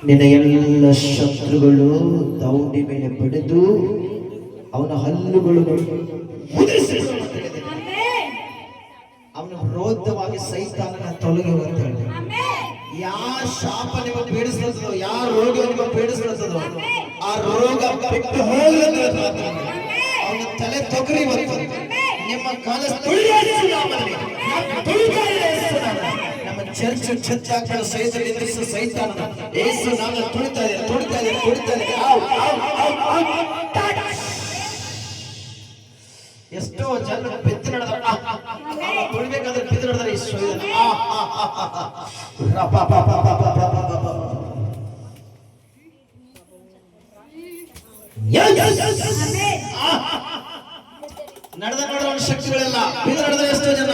ನಿನ್ನ ಎಲ್ಲ ಶತ್ರುಗಳು ದೌಡಿ ಮೇಲೆ ಬಡಿದು ಅವನ ಹಲ್ಲುಗಳು ಅವನ ವಿರೋಧವಾಗಿ ಸೈತಾನನ ತೊಲಗಿ ಅಂತ ಹೇಳಿ ಯಾವ ಶಾಪ ನಿಮ್ಮ ಪೀಡಿಸ್ಲತ್ತದೋ ಯಾವ ರೋಗ ನಿಮ್ಮ ಪೀಡಿಸ್ಲತ್ತದೋ ಆ ರೋಗ ಬಿಟ್ಟು ಹೋಗಲತ್ತ ಅವನ ತಲೆ ತೊಗರಿ ಬರ್ತದೆ ನಿಮ್ಮ ಕಾಲ ನಮ್ಮ ಚರ್ಚ್ ಚರ್ಚಾಗ್ತದೆ ಸೈತಾನ ಏಸು ನಾನು ತುಳಿತಾ ಇದೆ ಎಷ್ಟೋ ಜನ ಬಿದ್ದು ನಡೆದ ತುಳಿಬೇಕಾದ್ರೆ ಬಿದ್ದು ನಡೆದ್ರೆ ಇಷ್ಟು ನಡೆದ ನೋಡುವ ಶಕ್ತಿಗಳೆಲ್ಲ ಬಿದ್ದು ನಡೆದ್ರೆ ಎಷ್ಟೋ ಜನ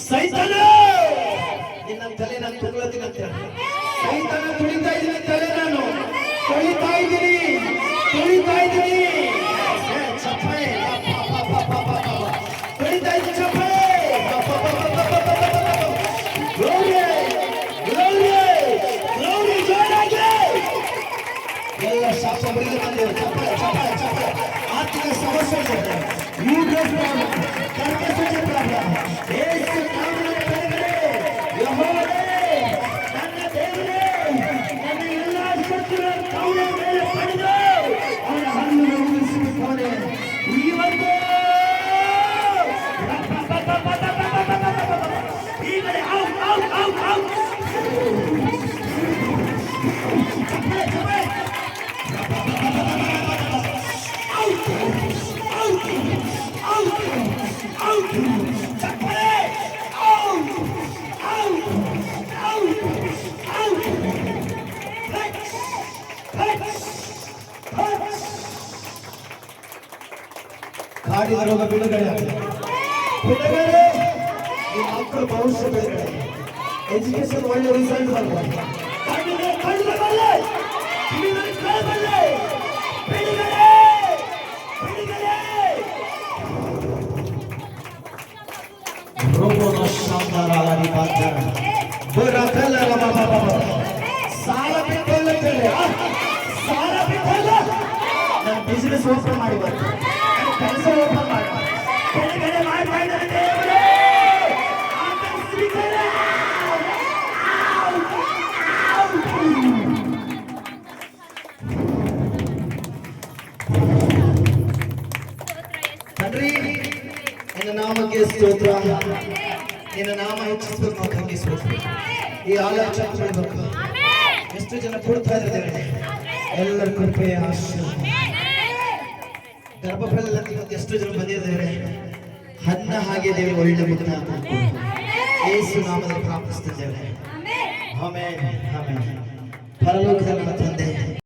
ಸೈತಾನ ನಿನ್ನ ತಲೆ ನಾನು ತುಳಿತೀನಿ ಅಂತ ಹೇಳಿ ಸೈತಾನ ತುಳಿತಾ ಇದ್ದೀನಿ ತಲೆ ನಾನು ತುಳಿತಾ ಇದ್ದೀನಿ ಚಪ್ಪಳೆ ತುಳಿತಾ ಇದ್ದೀನಿ ಚಪ್ಪಳೆ ಎಲ್ಲ ಶಾಪ ಬರಿಗೆ ಬಂದಿದೆ ಚಪ್ಪಳೆ ಆರ್ಥಿಕ ಸಮಸ್ಯೆ ಕಾಡಿನ ರೋಗ ಬಿಡುಗಡೆ ಈ ಮಕ್ಕಳು ಭವಿಷ್ಯ ಬಿಡುಗಡೆ ಎಜುಕೇಶನ್ ಒಳ್ಳೆ ರಿಸಲ್ಟ್ ಬರ್ಬೋದು ಸಾಲ ಬಿಟ್ಟಲ್ಲ ನಾನು ಬಿಸಿನೆಸ್ ಓಪನ್ ಮಾಡಿ ಕೆಲಸ ಓಪನ್ ಮಾಡಿ ತಂಡ್ರಿ ನಿನ್ನ ನಾಮಕ್ಕೆ ಸ್ತೋತ್ರ ನಿನ್ನ ನಾಮ ಹೆಚ್ಚಿಸಬೇಕು ಅಂತ ಹಂಗಿಸ್ಬೇಕು ಈ ಆಲೋಚನೆ ಮಾಡಬೇಕು ಎಷ್ಟು ಜನ ಕೊಡ್ತಾ ಇದ್ದಾರೆ ಎಲ್ಲರ ಕೃಪೆಯ ಆಶೀರ್ವಾದ ಗರ್ಭಫಲದಲ್ಲಿ ಎಷ್ಟು ಜನ ಬಂದಿದ್ದಾರೆ ಹನ್ನ ಹಾಗೆ ದೇವರು ಒಳ್ಳೆ ಮುಖ ಯೇಸು ನಾಮದಲ್ಲಿ ಪ್ರಾರ್ಥಿಸುತ್ತಿದ್ದೇವೆ ಆಮೆನ್ ಆಮೆನ್ ಪರಲೋಕದ ನಮ್ಮ ತಂದೆ